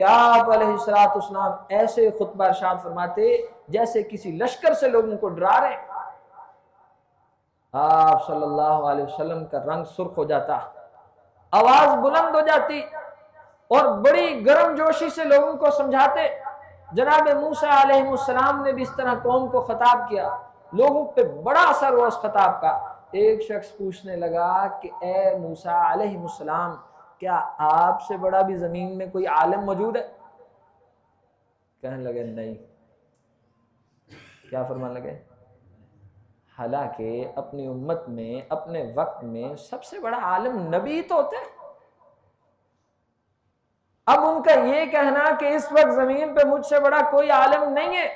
कि आप अलैहिस्सलाम ऐसे खुतबा इरशाद फरमाते जैसे किसी लश्कर से लोगों को डरा रहे। आप सल्लल्लाहु अलैहि वसल्लम का रंग सुर्ख हो जाता, आवाज बुलंद हो जाती और बड़ी गर्मजोशी से लोगों को समझाते। जनाब मूसा अलैहिस्सलाम ने भी इस तरह कौम को खिताब किया, लोगों पे बड़ा असर हुआ उस खिताब का। एक शख्स पूछने लगा कि ए मूसा अलैहिस्सलाम, क्या आपसे बड़ा भी जमीन में कोई आलिम मौजूद है? कहने लगे नहीं। क्या फरमान लगे? हालांकि अपनी उम्मत में अपने वक्त में सबसे बड़ा आलिम नबी तो होते हैं। अब उनका ये कहना कि इस वक्त जमीन पे मुझसे बड़ा कोई आलिम नहीं है,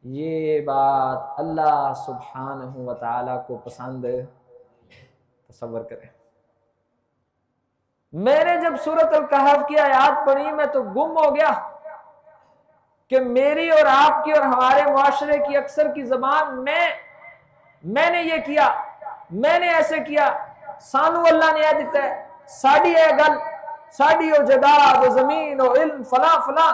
ये बात अल्लाह सुब्हानहू व तआला को पसंद है। तसव्वुर करें, मैंने जब सूरत अल कहफ की आयत पढ़ी मैं तो गुम हो गया कि मेरी और आपकी और हमारे मुआशरे की अक्सर की जबान में मैंने ये किया, मैंने ऐसे किया, सानू अल्लाह ने दिता है, साड़ी है गल, साड़ी और जदाद और जमीन और इल्म फला फला,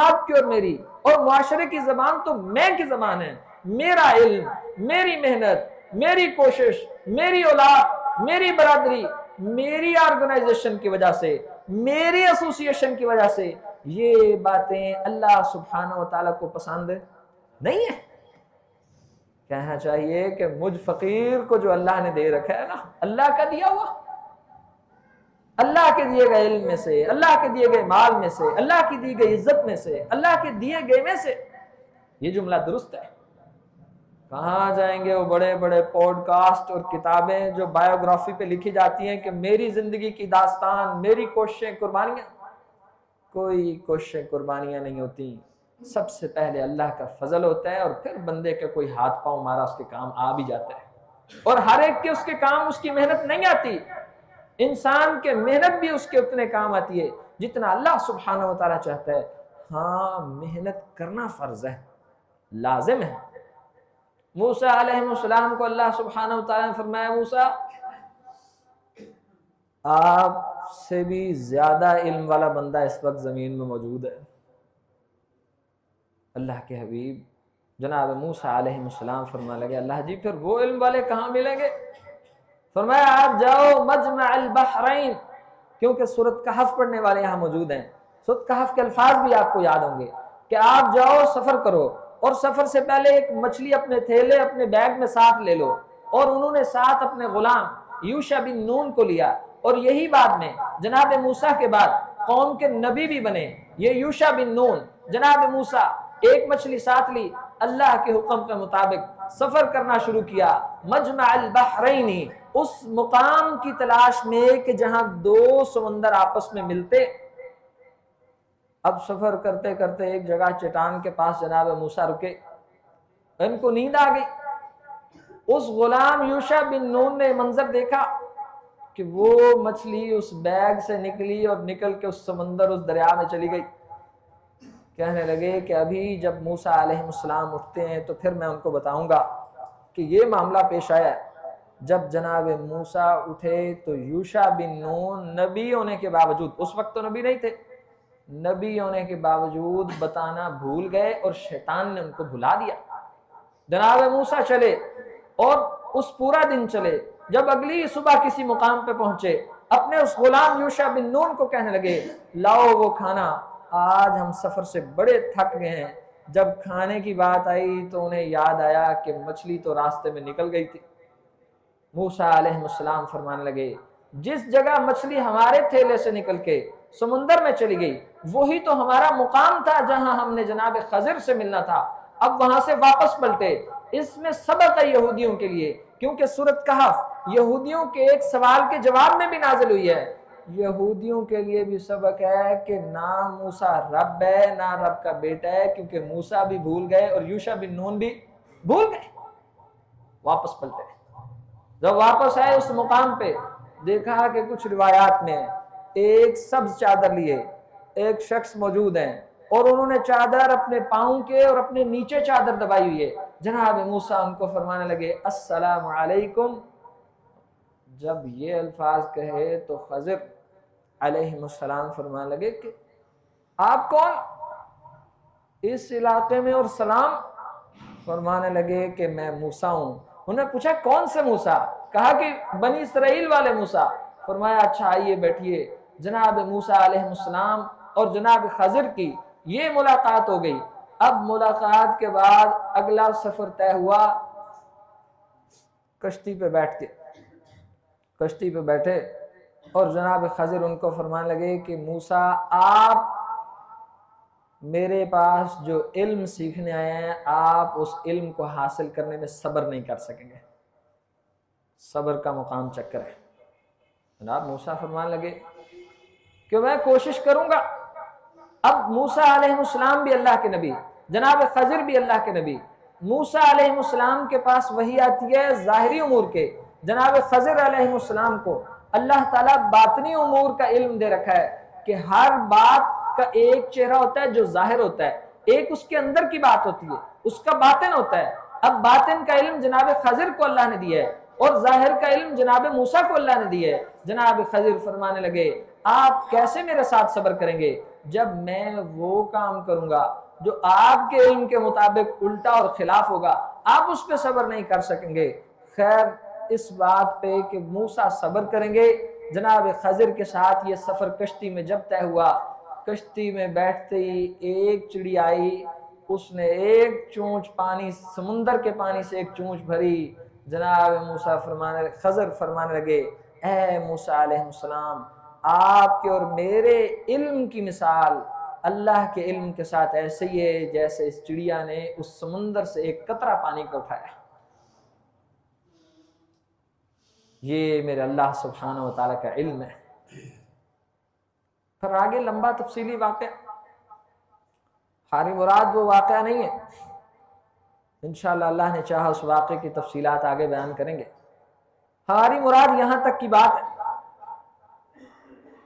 आपकी और मेरी और मुआशरे की जबान तो मैं की जबान है। मेरा इल्म, मेरी मेहनत, मेरी कोशिश, मेरी औलाद, मेरी बरादरी, मेरी ऑर्गेनाइजेशन की वजह से, मेरी एसोसिएशन की वजह से ये बातें अल्लाह सुब्हानहू व तआला को पसंद नहीं है। कहना चाहिए कि मुझ फकीर को जो अल्लाह ने दे रखा है ना, अल्लाह का दिया हुआ, अल्लाह के दिए गए इल्म में से, अल्लाह के दिए गए माल में से, अल्लाह की दी गई इज्जत में से, अल्लाह के दिए गए में से, ये जुमला दुरुस्त है। कहाँ जाएंगे वो बड़े बड़े पॉडकास्ट और किताबें जो बायोग्राफी पे लिखी जाती हैं कि मेरी जिंदगी की दास्तान, मेरी कोशिशें, कुर्बानियां। कोई कोशिशें कुर्बानियां नहीं होती, सबसे पहले अल्लाह का फजल होता है और फिर बंदे का कोई हाथ पांव मारा उसके काम आ भी जाता है। और हर एक के उसके काम उसकी मेहनत नहीं आती, इंसान के मेहनत भी उसके उतने काम आती है जितना अल्लाह सुब्हानहू व तआला चाहता है। हाँ, मेहनत करना फर्ज है, लाजिम है। मूसा अलैहिस्सलाम को अल्लाह सुब्हानहू व तआला ने फरमाया, मूसा आपसे भी ज्यादा इल्म वाला बंदा इस वक्त जमीन में मौजूद है। अल्लाह के हबीब जनाब मूसा अलैहिस्सलाम फरमाने लगे, अल्लाह जी फिर वो इल्म वाले कहाँ मिलेंगे? फरमाया आप जाओ मजमअल बहरैन, क्योंकि सूरत कहफ पढ़ने वाले यहाँ मौजूद हैं। सूरत कहफ के अल्फाज भी आपको याद होंगे कि आप जाओ सफर करो और सफर से पहले एक मछली अपने थैले अपने बैग में साथ ले लो। और उन्होंने साथ अपने गुलाम यूशा बिन नून को लिया और यही बाद में जनाब मूसा के बाद कौम के नबी भी बने ये यूशा बिन नून। जनाब मूसा एक मछली साथ ली, अल्लाह के हुक्म के मुताबिक सफर करना शुरू किया मजमअल बहरैनी, उस मुकाम की तलाश में कि जहां दो समंदर आपस में मिलते। अब सफर करते करते एक जगह चट्टान के पास जनाब मूसा रुके, इनको नींद आ गई। उस गुलाम यूशा बिन नून ने मंजर देखा कि वो मछली उस बैग से निकली और निकल के उस समंदर उस दरिया में चली गई। कहने लगे कि अभी जब मूसा अलैहिस्सलाम उठते हैं तो फिर मैं उनको बताऊंगा कि ये मामला पेश आया। जब जनाब मूसा उठे तो यूशा बिन नून नबी होने के बावजूद, उस वक्त तो नबी नहीं थे, नबी होने के बावजूद बताना भूल गए और शैतान ने उनको भुला दिया। जनाब मूसा चले और उस पूरा दिन चले। जब अगली सुबह किसी मुकाम पे पहुंचे, अपने उस गुलाम यूशा बिन नून को कहने लगे, लाओ वो खाना, आज हम सफर से बड़े थक गए हैं। जब खाने की बात आई तो उन्हें याद आया कि मछली तो रास्ते में निकल गई थी। मूसा अलैहिस्सलाम फरमाने लगे, जिस जगह मछली हमारे थैले से निकल के समुंदर में चली गई वही तो हमारा मुकाम था जहां हमने जनाब खजिर से मिलना था। अब वहां से वापस पलटे। इसमें सबक है यहूदियों के लिए, क्योंकि सूरत कहफ यहूदियों के एक सवाल के जवाब में भी नाजिल हुई है। यहूदियों के लिए भी सबक है कि ना मूसा रब है ना रब का बेटा है, क्योंकि मूसा भी भूल गए और यूशा बिन नून भी भूल गए। वापस पलटे। जब वापस आए उस मुकाम पे देखा कि कुछ रिवायात में एक सब्ज चादर लिए एक शख्स मौजूद हैं और उन्होंने चादर अपने पांव के और अपने नीचे चादर दबाई हुई है। जनाब मूसा उनको फरमाने लगे, अस्सलामु अलैकुम। जब ये अल्फाज कहे तो खज़र अलैहिस्सलाम फरमाने लगे कि आप कौन इस इलाके में? और सलाम फरमाने लगे कि मैं मूसा हूं। उन्होंने पूछा कौन से मूसा? कहा कि बनी इसराइल वाले मूसा। फरमाया अच्छा आइए बैठिए। जनाब मूसा अलैहिस्सलाम और जनाब खजर की ये मुलाकात हो गई। अब मुलाकात के बाद अगला सफर तय हुआ। कश्ती पे बैठ के, कश्ती पे बैठे और जनाब खजर उनको फरमाने लगे कि मूसा आप मेरे पास जो इल्म सीखने आए हैं, आप उस इल्म को हासिल करने में सब्र नहीं कर सकेंगे। सब्र का मुकाम चक्कर है। जनाब मूसा फरमाने लगे कि मैं कोशिश करूंगा। अब मूसा अलैहिस्सलाम भी अल्लाह के नबी, जनाब खजर भी अल्लाह के नबी। मूसा अलैहिस्सलाम के पास वही आती है ज़ाहिरी उमूर के, जनाब खजर अलैहिस्सलाम को अल्लाह ताला बातनी उमूर का इल्म दे रखा है कि हर बात का एक चेहरा होता है जो जाहिर होता है, एक उसके अंदर की बात होती है, उसका बातिन होता है। अब बातिन का इल्म जनाब खजर को अल्लाह ने दिया है और जाहिर का इल्म जनाब मूसा को अल्लाह ने दिया है। जनाब खजर फरमाने लगे आप कैसे मेरे साथ सब्र करेंगे जब मैं वो काम करूंगा जो आपके इल्म के मुताबिक उल्टा और खिलाफ होगा, आप उस पर सब्र नहीं कर सकेंगे। खैर इस बात पे कि मूसा सब्र करेंगे, जनाब खजर के साथ ये सफर कश्ती में जब तय हुआ, कश्ती में बैठते ही एक चिड़िया आई, उसने एक चूंच पानी, समुंदर के पानी से एक चूंच भरी। जनाब मूसा फरमाने, खजर फरमाने लगे ए मूसा अलैहिस्सलाम, आपके और मेरे इल्म की मिसाल अल्लाह के इल्म के साथ ऐसे ही है जैसे इस चिड़िया ने उस समुंदर से एक कतरा पानी को उठाया। ये मेरे अल्लाह सुब्हानहू व तआला का इल्म है। फिर आगे लंबा तफसीली वाक़या, हारी मुराद वो वाक़या नहीं है, इंशाअल्लाह अल्लाह ने चाहा उस वाक़े की तफसीलात आगे बयान करेंगे। हारी मुराद यहां तक की बात है।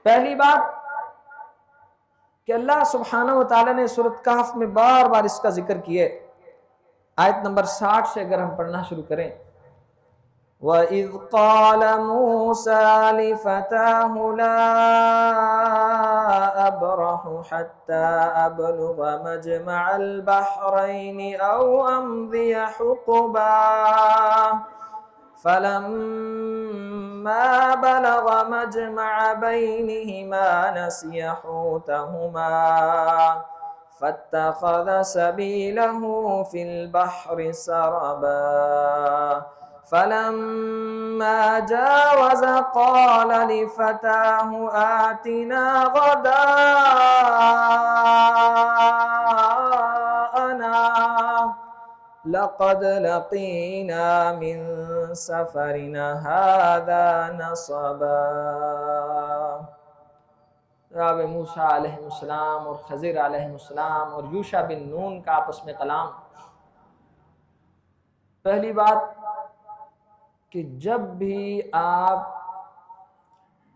पहली बात कि अल्लाह सुब्हानहू व तआला ने सूरत कहफ में बार बार इसका जिक्र किया। आयत नंबर 60 से अगर हम पढ़ना शुरू करें, वइज़ क़ाल मूसा लिफ़ताहु ला अब्रहु हत्ता अब्लुग़ मजमअल बहरैनि औ अम्ज़िय हुक़बा फलम्मा बलग मजमअ बैनिहिमा नसिय हूतहुमा फत्तख़ज़ सबीलहु फ़िल बहरि सरबा फलम्मा जावज़ क़ाल लिफ़ताहु आतिना ग़दाअना लक़द लक़ीना मिन सफ़रिना हाज़ा नसबा। जनाब मूसा अलैहिस्सलाम और खज़र अलैहिस्सलाम और यूशा बिन नून का आपस में कलाम। पहली बात कि जब भी आप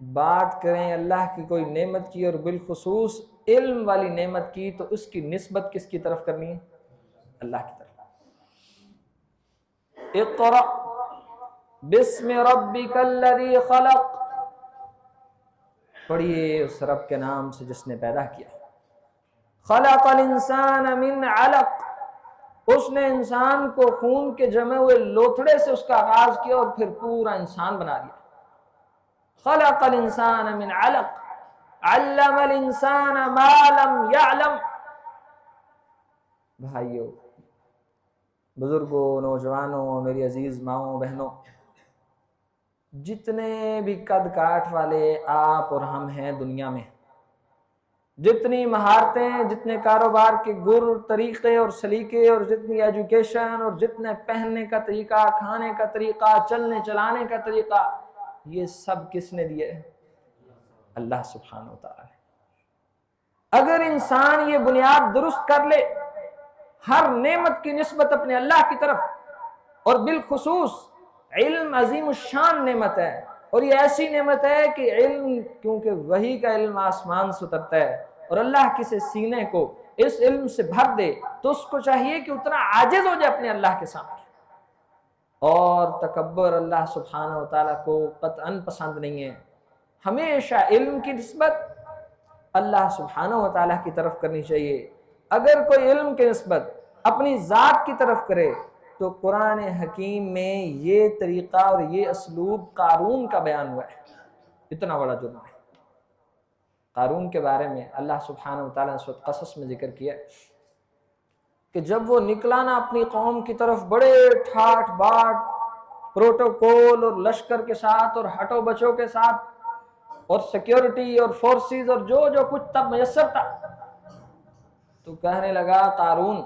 बात करें अल्लाह की कोई नेमत की और बिलखुसूस इल्म वाली नेमत की, तो उसकी निस्बत किसकी तरफ करनी है? अल्लाह की तरफ। इक़रा बिस्मि रब्बिकल्लज़ी खलक़, पढ़िए उस रब के नाम से जिसने पैदा किया। खलक़ल इंसान मिन अलक़, उसने इंसान को खून के जमे हुए लोथड़े से उसका आगाज किया और फिर पूरा इंसान बना दिया। खलक़ल इंसान मिन अलक़ अल्लमल इंसान मा लम यअलम। भाइयों, बुजुर्गों, नौजवानों, मेरी अजीज माओ बहनों, जितने भी कद काठ वाले आप और हम हैं दुनिया में, जितनी महारतें, जितने कारोबार के गुर तरीके और सलीके और जितनी एजुकेशन और जितने पहनने का तरीका, खाने का तरीका, चलने चलाने का तरीका, ये सब किसने दिए? अल्लाह सुब्हानहू व तआला ने। अगर इंसान ये बुनियाद दुरुस्त कर ले, हर नेमत की निस्बत अपने अल्लाह की तरफ, और बिलखुसूस इल्म अजीम शान नेमत है, और ये ऐसी नेमत है कि इल्म, क्योंकि वही का इल्म आसमान से उतरता है और अल्लाह किसी सीने को इस इल्म से भर दे तो उसको चाहिए कि उतना आजिज हो जाए अपने अल्लाह के सामने। और तकब्बर अल्लाह सुब्हानहू व तआला को कतअन पसंद नहीं है। हमेशा इल्म की निस्बत अल्लाह सुब्हानहू व तआला की तरफ करनी चाहिए। अगर कोई इल्म के निस्बत अपनी ज़ात की तरफ करे तो कुरान हकीम में ये तरीक़ा और ये असलूब कारून का बयान हुआ है। इतना बड़ा जुर्म है। कारून के बारे में अल्लाह सुब्हानहू व तआला ने सूरह क़सस में जिक्र किया कि जब वो निकला ना अपनी कौम की तरफ बड़े ठाठ बाट प्रोटोकॉल और लश्कर के साथ और हटो बचो के साथ और सिक्योरिटी और फोर्सेस और जो जो कुछ तब मयसर था, तो कहने लगा कारून,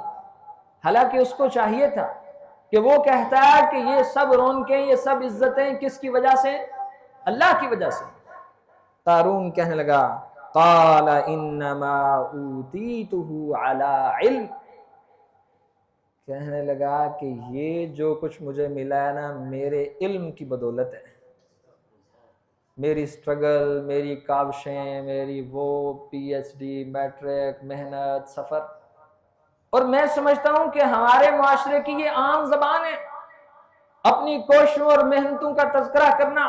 हालांकि उसको चाहिए था कि वो कहता है कि ये सब रौनकें, ये सब इज्जतें किसकी वजह से? अल्लाह की वजह से। कारून कहने लगा क़ाल इन्नमा ऊतीतुहु अला इल्म, कहने लगा कि ये जो कुछ मुझे मिला है ना, मेरे इल्म की बदौलत है। मेरी स्ट्रगल, मेरी काविशें, मेरी वो पीएचडी, मैट्रिक, मेहनत, सफ़र। और मैं समझता हूं कि हमारे मुआशरे की ये आम जबान है, अपनी कोशिशों और मेहनतों का तज़किरा करना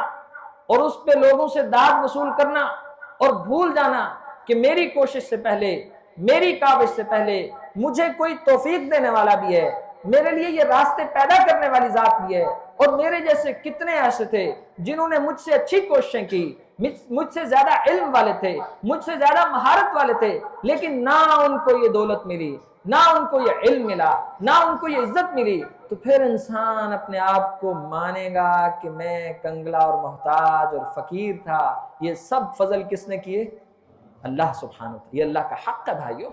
और उस पे लोगों से दाद वसूल करना और भूल जाना कि मेरी कोशिश से पहले, मेरी काविश से पहले मुझे कोई तौफीक देने वाला भी है, मेरे लिए ये रास्ते पैदा करने वाली जात भी है। और मेरे जैसे कितने ऐसे थे जिन्होंने मुझसे अच्छी कोशिशें की, मुझसे ज्यादा इल्म वाले थे, मुझसे ज्यादा महारत वाले थे, लेकिन ना उनको ये दौलत मिली, ना उनको ये इल्म मिला, ना उनको ये इज्जत मिली। तो फिर इंसान अपने आप को मानेगा कि मैं कंगला और मोहताज और फकीर था। ये सब फजल किसने किए? अल्लाह सुब्हानहू। ये अल्लाह का हक है भाइयों।